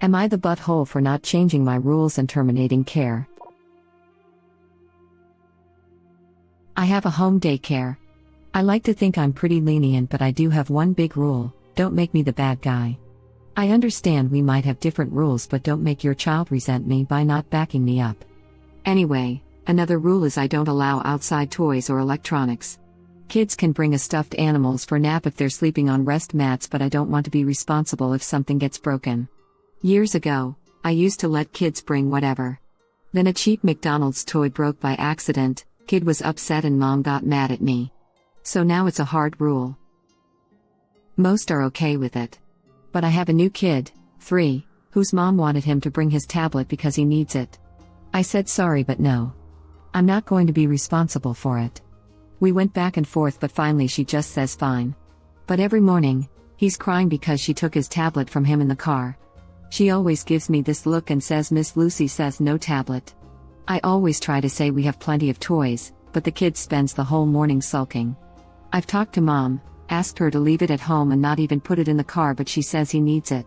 Am I the butthole for not changing my rules and terminating care? I have a home daycare. I like to think I'm pretty lenient, but I do have one big rule: don't make me the bad guy. I understand we might have different rules, but don't make your child resent me by not backing me up. Anyway, another rule is I don't allow outside toys or electronics. Kids can bring a stuffed animals for nap if they're sleeping on rest mats, but I don't want to be responsible if something gets broken. Years ago, I used to let kids bring whatever. Then a cheap McDonald's toy broke by accident, kid was upset and mom got mad at me. So now it's a hard rule. Most are okay with it. But I have a new kid, 3, whose mom wanted him to bring his tablet because he needs it. I said sorry, but no. I'm not going to be responsible for it. We went back and forth, but finally she just says fine. But every morning, he's crying because she took his tablet from him in the car. She always gives me this look and says Miss Lucy says no tablet. I always try to say we have plenty of toys, but the kid spends the whole morning sulking. I've talked to mom, asked her to leave it at home and not even put it in the car, but she says he needs it.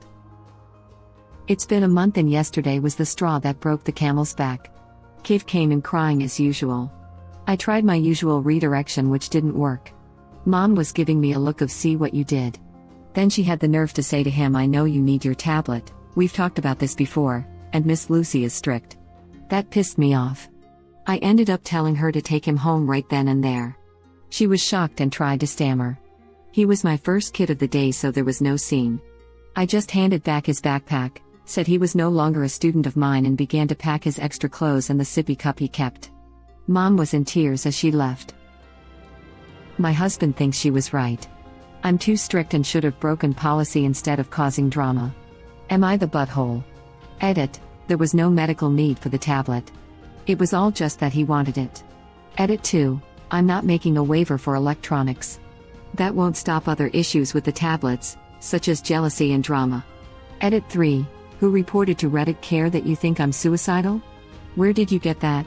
It's been a month and yesterday was the straw that broke the camel's back. Kid came in crying as usual. I tried my usual redirection, which didn't work. Mom was giving me a look of see what you did. Then she had the nerve to say to him, I know you need your tablet, we've talked about this before, and Miss Lucy is strict. That pissed me off. I ended up telling her to take him home right then and there. She was shocked and tried to stammer. He was my first kid of the day, so there was no scene. I just handed back his backpack, said he was no longer a student of mine, and began to pack his extra clothes and the sippy cup he kept. Mom was in tears as she left. My husband thinks she was right. I'm too strict and should have broken policy instead of causing drama. Am I the butthole? Edit: there was no medical need for the tablet. It was all just that he wanted it. Edit 2: I'm not making a waiver for electronics. That won't stop other issues with the tablets, such as jealousy and drama. Edit 3: who reported to Reddit care that you think I'm suicidal? Where did you get that?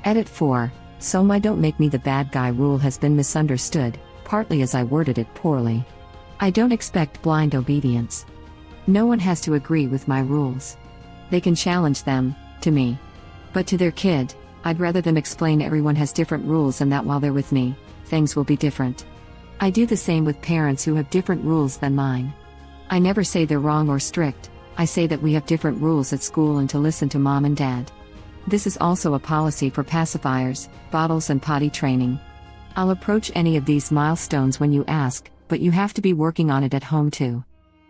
Edit 4: so my don't make me the bad guy rule has been misunderstood, partly as I worded it poorly. I don't expect blind obedience. No one has to agree with my rules. They can challenge them, to me. But to their kid, I'd rather them explain everyone has different rules and that while they're with me, things will be different. I do the same with parents who have different rules than mine. I never say they're wrong or strict, I say that we have different rules at school and to listen to mom and dad. This is also a policy for pacifiers, bottles and potty training. I'll approach any of these milestones when you ask, but you have to be working on it at home too.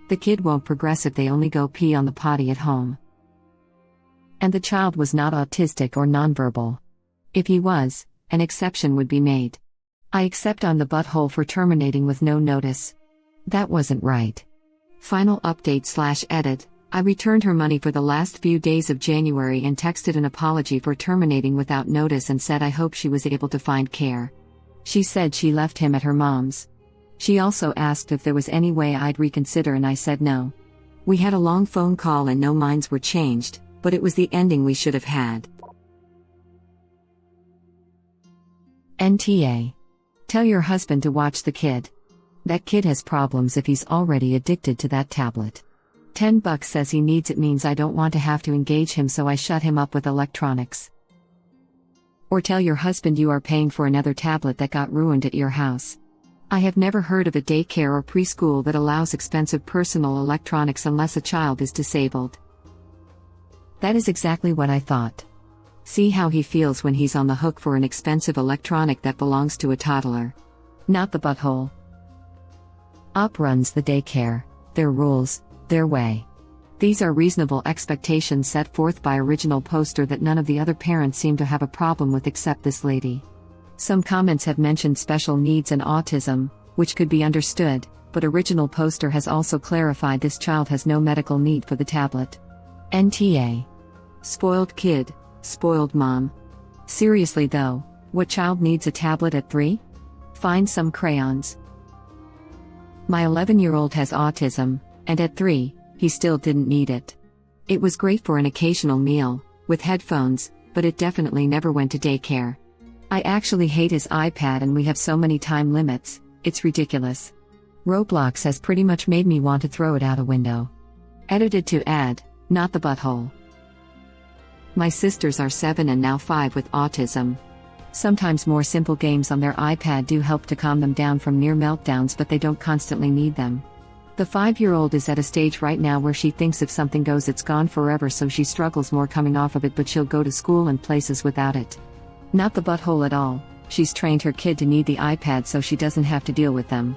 The kid won't progress if they only go pee on the potty at home. And the child was not autistic or nonverbal. If he was, an exception would be made. I accept I'm the butthole for terminating with no notice. That wasn't right. Final update/edit: I returned her money for the last few days of January and texted an apology for terminating without notice and said I hope she was able to find care. She said she left him at her mom's. She also asked if there was any way I'd reconsider and I said no. We had a long phone call and no minds were changed, but it was the ending we should have had. NTA. Tell your husband to watch the kid. That kid has problems if he's already addicted to that tablet. $10 says he needs it means I don't want to have to engage him, so I shut him up with electronics. Or tell your husband you are paying for another tablet that got ruined at your house. I have never heard of a daycare or preschool that allows expensive personal electronics unless a child is disabled. That is exactly what I thought. See how he feels when he's on the hook for an expensive electronic that belongs to a toddler. Not the butthole. Op runs the daycare, their rules, their way. These are reasonable expectations set forth by original poster that none of the other parents seem to have a problem with except this lady. Some comments have mentioned special needs and autism, which could be understood, but original poster has also clarified this child has no medical need for the tablet. NTA. Spoiled kid, spoiled mom. Seriously though, what child needs a tablet at 3? Find some crayons. My 11-year-old has autism, and at 3, he still didn't need it. It was great for an occasional meal, with headphones, but it definitely never went to daycare. I actually hate his iPad and we have so many time limits, it's ridiculous. Roblox has pretty much made me want to throw it out a window. Edited to add, not the butthole. My sisters are 7 and now 5 with autism. Sometimes more simple games on their iPad do help to calm them down from near meltdowns, but they don't constantly need them. The 5-year-old is at a stage right now where she thinks if something goes it's gone forever, so she struggles more coming off of it, but she'll go to school and places without it. Not the butthole at all, she's trained her kid to need the iPad so she doesn't have to deal with them.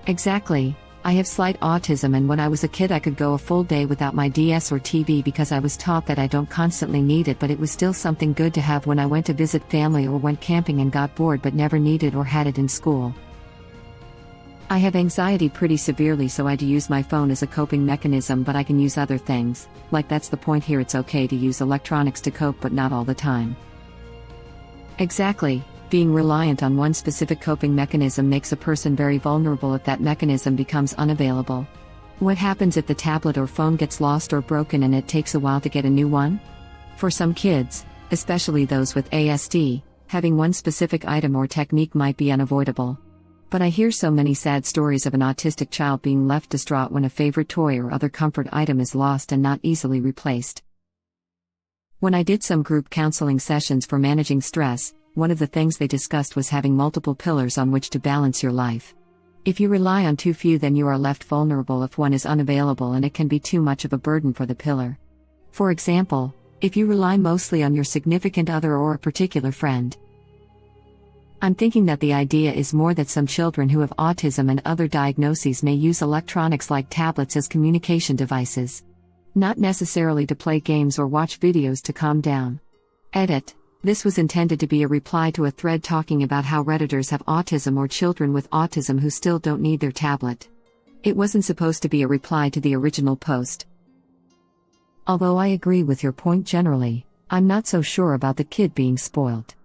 Exactly. I have slight autism, and when I was a kid I could go a full day without my DS or TV because I was taught that I don't constantly need it, but it was still something good to have when I went to visit family or went camping and got bored, but never needed or had it in school. I have anxiety pretty severely, so I do use my phone as a coping mechanism, but I can use other things, like that's the point here, it's okay to use electronics to cope but not all the time. Exactly. Being reliant on one specific coping mechanism makes a person very vulnerable if that mechanism becomes unavailable. What happens if the tablet or phone gets lost or broken and it takes a while to get a new one? For some kids, especially those with ASD, having one specific item or technique might be unavoidable. But I hear so many sad stories of an autistic child being left distraught when a favorite toy or other comfort item is lost and not easily replaced. When I did some group counseling sessions for managing stress, one of the things they discussed was having multiple pillars on which to balance your life. If you rely on too few, then you are left vulnerable if one is unavailable, and it can be too much of a burden for the pillar. For example, if you rely mostly on your significant other or a particular friend. I'm thinking that the idea is more that some children who have autism and other diagnoses may use electronics like tablets as communication devices. Not necessarily to play games or watch videos to calm down. Edit. This was intended to be a reply to a thread talking about how Redditors have autism or children with autism who still don't need their tablet. It wasn't supposed to be a reply to the original post. Although I agree with your point generally, I'm not so sure about the kid being spoiled.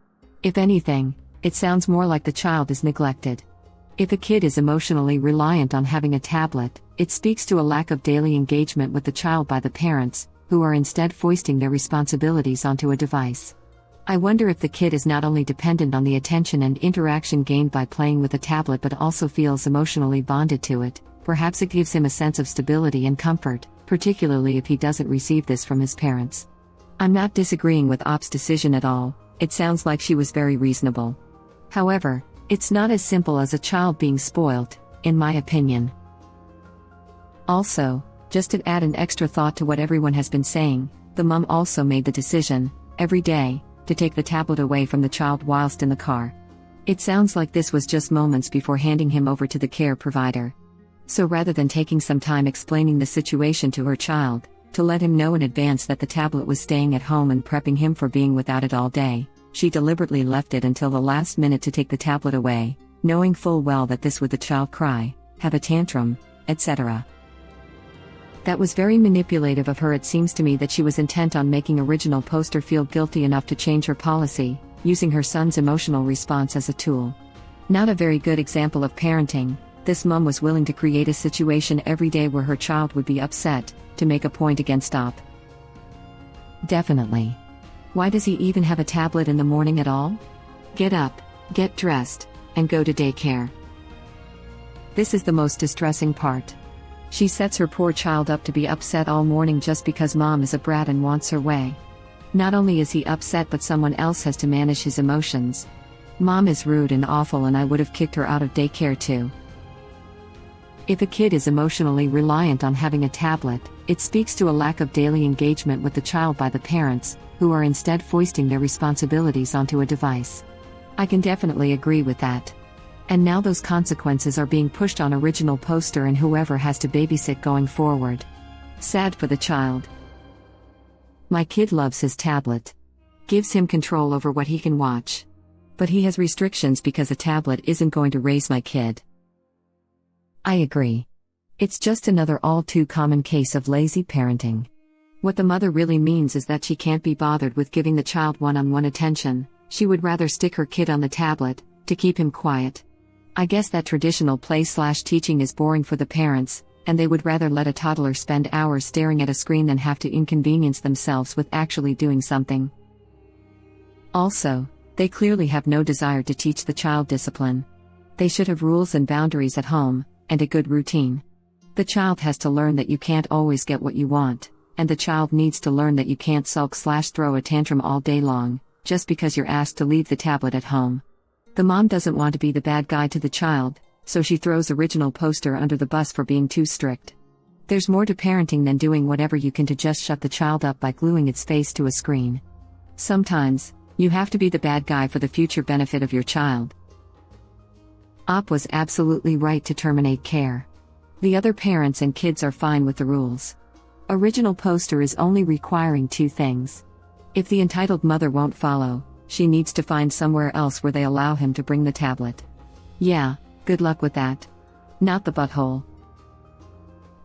If anything, it sounds more like the child is neglected. If a kid is emotionally reliant on having a tablet, it speaks to a lack of daily engagement with the child by the parents, who are instead foisting their responsibilities onto a device. I wonder if the kid is not only dependent on the attention and interaction gained by playing with a tablet but also feels emotionally bonded to it. Perhaps it gives him a sense of stability and comfort, particularly if he doesn't receive this from his parents. I'm not disagreeing with Op's decision at all, it sounds like she was very reasonable. However, it's not as simple as a child being spoiled, in my opinion. Also, just to add an extra thought to what everyone has been saying, the mom also made the decision, every day, to take the tablet away from the child whilst in the car. It sounds like this was just moments before handing him over to the care provider. So rather than taking some time explaining the situation to her child, to let him know in advance that the tablet was staying at home and prepping him for being without it all day, she deliberately left it until the last minute to take the tablet away, knowing full well that this would the child cry, have a tantrum, etc. That was very manipulative of her. It seems to me that she was intent on making original poster feel guilty enough to change her policy, using her son's emotional response as a tool. Not a very good example of parenting. This mom was willing to create a situation every day where her child would be upset, to make a point against Op. Definitely. Why does he even have a tablet in the morning at all? Get up, get dressed, and go to daycare. This is the most distressing part. She sets her poor child up to be upset all morning just because mom is a brat and wants her way. Not only is he upset, but someone else has to manage his emotions. Mom is rude and awful, and I would have kicked her out of daycare too. If a kid is emotionally reliant on having a tablet, it speaks to a lack of daily engagement with the child by the parents, who are instead foisting their responsibilities onto a device. I can definitely agree with that. And now those consequences are being pushed on original poster and whoever has to babysit going forward. Sad for the child. My kid loves his tablet. Gives him control over what he can watch. But he has restrictions because a tablet isn't going to raise my kid. I agree. It's just another all too common case of lazy parenting. What the mother really means is that she can't be bothered with giving the child one-on-one attention. She would rather stick her kid on the tablet, to keep him quiet. I guess that traditional play/teaching is boring for the parents, and they would rather let a toddler spend hours staring at a screen than have to inconvenience themselves with actually doing something. Also, they clearly have no desire to teach the child discipline. They should have rules and boundaries at home, and a good routine. The child has to learn that you can't always get what you want, and the child needs to learn that you can't sulk/throw a tantrum all day long, just because you're asked to leave the tablet at home. The mom doesn't want to be the bad guy to the child, so she throws original poster under the bus for being too strict. There's more to parenting than doing whatever you can to just shut the child up by gluing its face to a screen. Sometimes, you have to be the bad guy for the future benefit of your child. Op was absolutely right to terminate care. The other parents and kids are fine with the rules. Original poster is only requiring 2 things. If the entitled mother won't follow, she needs to find somewhere else where they allow him to bring the tablet. Yeah, good luck with that. Not the butthole.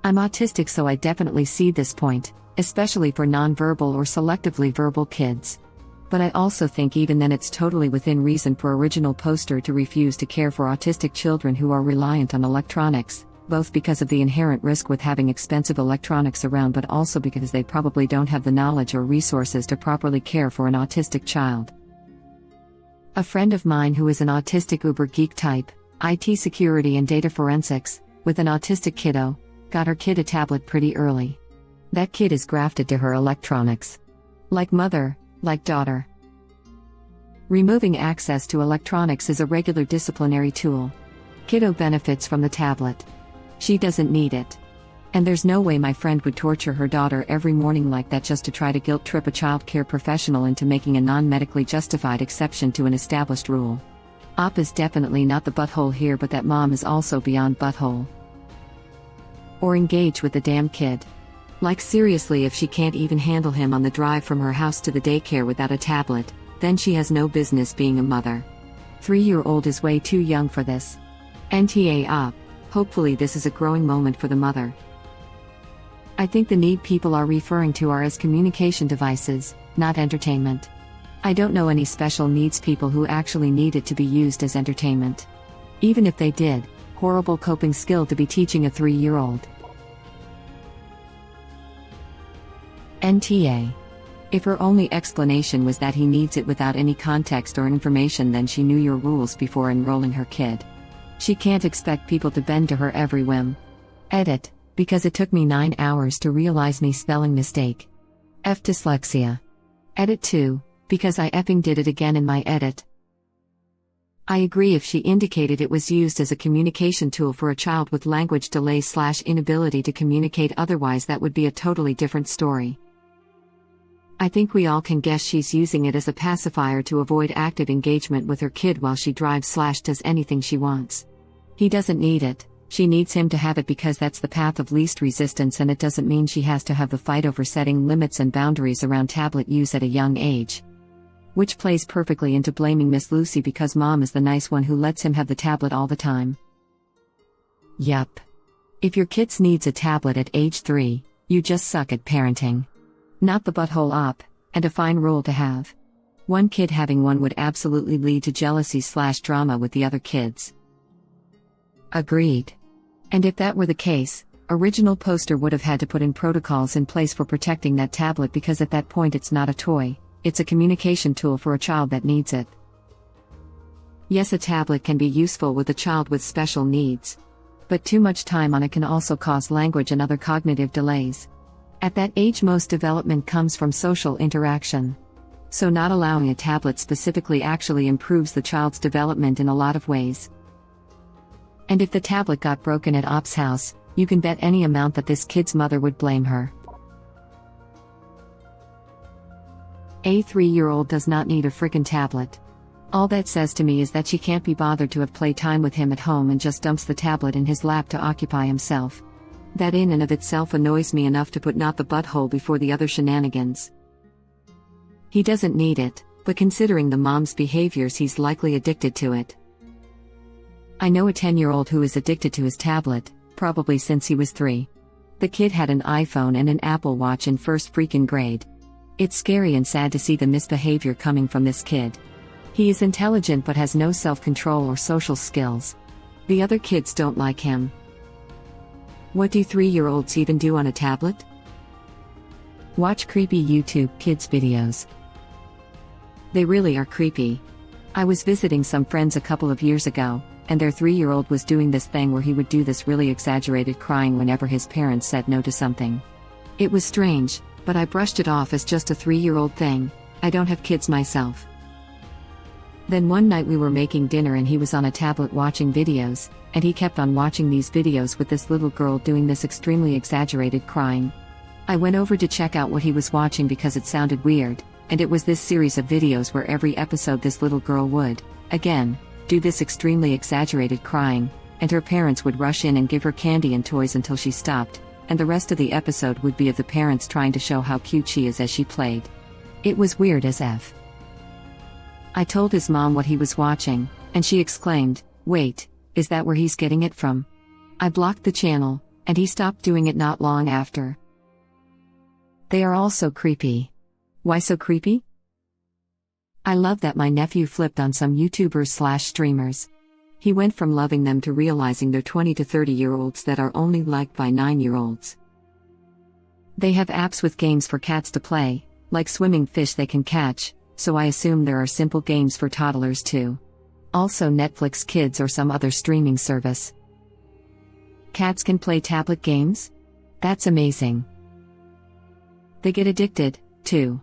I'm autistic, so I definitely see this point, especially for nonverbal or selectively verbal kids. But I also think even then it's totally within reason for original poster to refuse to care for autistic children who are reliant on electronics, both because of the inherent risk with having expensive electronics around, but also because they probably don't have the knowledge or resources to properly care for an autistic child. A friend of mine who is an autistic uber geek type, IT security and data forensics, with an autistic kiddo, got her kid a tablet pretty early. That kid is grafted to her electronics. Like mother, like daughter. Removing access to electronics is a regular disciplinary tool. Kiddo benefits from the tablet. She doesn't need it. And there's no way my friend would torture her daughter every morning like that just to try to guilt trip a child care professional into making a non-medically justified exception to an established rule. Op is definitely not the butthole here, but that mom is also beyond butthole. Or engage with the damn kid. Like seriously, if she can't even handle him on the drive from her house to the daycare without a tablet, then she has no business being a mother. 3-year-old is way too young for this. NTA Op. Hopefully this is a growing moment for the mother. I think the need people are referring to are as communication devices, not entertainment. I don't know any special needs people who actually need it to be used as entertainment. Even if they did, horrible coping skill to be teaching a 3-year-old. NTA. If her only explanation was that he needs it without any context or information, then she knew your rules before enrolling her kid. She can't expect people to bend to her every whim. Edit, because it took me 9 hours to realize me spelling mistake. F dyslexia. Edit 2, because I effing did it again in my edit. I agree if she indicated it was used as a communication tool for a child with language delay/inability to communicate, otherwise that would be a totally different story. I think we all can guess she's using it as a pacifier to avoid active engagement with her kid while she drives/does anything she wants. He doesn't need it, she needs him to have it because that's the path of least resistance, and it doesn't mean she has to have the fight over setting limits and boundaries around tablet use at a young age. Which plays perfectly into blaming Miss Lucy because mom is the nice one who lets him have the tablet all the time. Yup. If your kid needs a tablet at age 3, you just suck at parenting. Not the butthole op, and a fine rule to have. One kid having one would absolutely lead to jealousy/drama with the other kids. Agreed. And if that were the case, original poster would have had to put in protocols in place for protecting that tablet, because at that point it's not a toy, it's a communication tool for a child that needs it. Yes, a tablet can be useful with a child with special needs. But too much time on it can also cause language and other cognitive delays. At that age, most development comes from social interaction. So not allowing a tablet specifically actually improves the child's development in a lot of ways. And if the tablet got broken at Op's house, you can bet any amount that this kid's mother would blame her. A 3-year-old does not need a frickin' tablet. All that says to me is that she can't be bothered to have playtime with him at home and just dumps the tablet in his lap to occupy himself. That in and of itself annoys me enough to put not the butthole before the other shenanigans. He doesn't need it, but considering the mom's behaviors, he's likely addicted to it. I know a 10-year-old who is addicted to his tablet, probably since he was 3. The kid had an iPhone and an Apple Watch in first freaking grade. It's scary and sad to see the misbehavior coming from this kid. He is intelligent but has no self-control or social skills. The other kids don't like him. What do 3-year-olds even do on a tablet? Watch creepy YouTube kids videos. They really are creepy. I was visiting some friends a couple of years ago, and their 3-year-old was doing this thing where he would do this really exaggerated crying whenever his parents said no to something. It was strange, but I brushed it off as just a 3-year-old thing. I don't have kids myself. Then one night we were making dinner and he was on a tablet watching videos, and he kept on watching these videos with this little girl doing this extremely exaggerated crying. I went over to check out what he was watching because it sounded weird, and it was this series of videos where every episode this little girl would, again, do this extremely exaggerated crying, and her parents would rush in and give her candy and toys until she stopped, and the rest of the episode would be of the parents trying to show how cute she is as she played. It was weird as F. I told his mom what he was watching, and she exclaimed, "Wait, is that where he's getting it from?" I blocked the channel, and he stopped doing it not long after. They are all so creepy. Why so creepy? I love that my nephew flipped on some YouTubers/streamers. He went from loving them to realizing they're 20 to 30-year-olds that are only liked by 9-year-olds. They have apps with games for cats to play, like swimming fish they can catch, so I assume there are simple games for toddlers too. Also Netflix Kids or some other streaming service. Cats can play tablet games? That's amazing. They get addicted, too.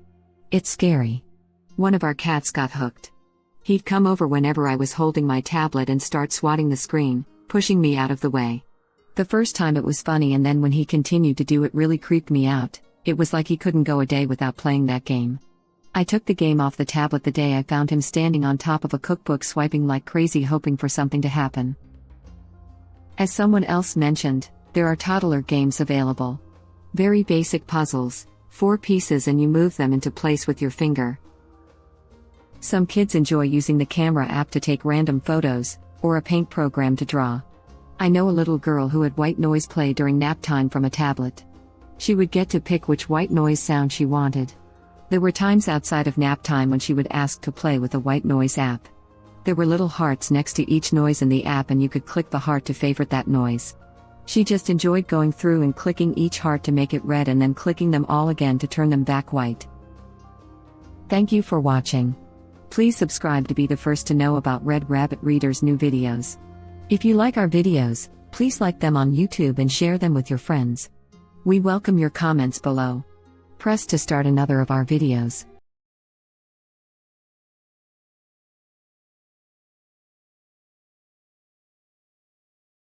It's scary. One of our cats got hooked. He'd come over whenever I was holding my tablet and start swatting the screen, pushing me out of the way. The first time it was funny, and then when he continued to do it really creeped me out. It was like he couldn't go a day without playing that game. I took the game off the tablet the day I found him standing on top of a cookbook swiping like crazy hoping for something to happen. As someone else mentioned, there are toddler games available. Very basic puzzles, 4 pieces and you move them into place with your finger. Some kids enjoy using the camera app to take random photos, or a paint program to draw. I know a little girl who had white noise play during nap time from a tablet. She would get to pick which white noise sound she wanted. There were times outside of nap time when she would ask to play with the white noise app. There were little hearts next to each noise in the app and you could click the heart to favorite that noise. She just enjoyed going through and clicking each heart to make it red and then clicking them all again to turn them back white. Thank you for watching. Please subscribe to be the first to know about Red Rabbit Reader's new videos. If you like our videos, please like them on YouTube and share them with your friends. We welcome your comments below. Press to start another of our videos.